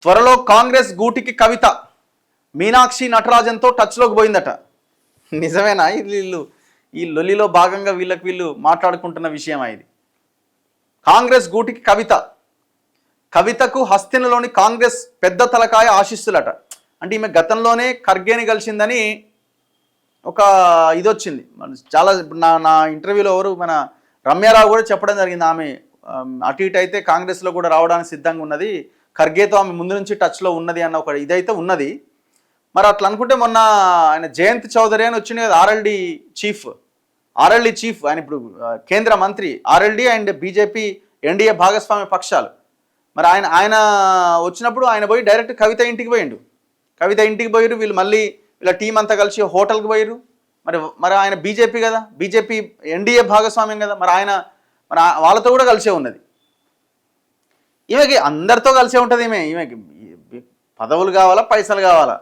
త్వరలో కాంగ్రెస్ గూటికి కవిత మీనాక్షి నటరాజన్తో టచ్లోకి పోయిందట. నిజమేనా? వీళ్ళు ఈ లొల్లిలో భాగంగా వీళ్ళు మాట్లాడుకుంటున్న విషయం ఇది. కాంగ్రెస్ గూటికి కవిత, కవితకు హస్తినలోని కాంగ్రెస్ పెద్ద తలకాయ ఆశిస్తులట. అంటే ఈమె గతంలోనే ఖర్గేని కలిసిందని ఒక ఇది వచ్చింది. చాలా నా ఇంటర్వ్యూలో ఎవరు మన రమ్యారావు కూడా చెప్పడం జరిగింది. ఆమె అటు ఇటు అయితే కాంగ్రెస్లో కూడా రావడానికి సిద్ధంగా ఉన్నది, ఖర్గేతో ఆమె ముందు నుంచి టచ్లో ఉన్నది అన్న ఒక ఇదైతే ఉన్నది. మరి అట్లా అనుకుంటే మొన్న ఆయన జయంత్ చౌదరి అని వచ్చింది కదా, ఆర్ఎల్డి చీఫ్, ఆయన ఇప్పుడు కేంద్ర మంత్రి, ఆర్ఎల్డి అండ్ బీజేపీ ఎన్డీఏ భాగస్వామ్య పక్షాలు. మరి ఆయన వచ్చినప్పుడు ఆయన పోయి డైరెక్ట్ కవిత ఇంటికి పోయిండు. కవిత ఇంటికి పోయిరు, వీళ్ళు మళ్ళీ వీళ్ళ టీం అంతా కలిసి హోటల్కి పోయిరు. మరి ఆయన బీజేపీ కదా, బీజేపీ ఎన్డీఏ భాగస్వామ్యం కదా, మరి వాళ్ళతో కూడా కలిసే ఉన్నది. ఈమెకి అందరితో కలిసే ఉంటుంది. ఈమెకి పదవులు కావాలా, పైసలు కావాలా?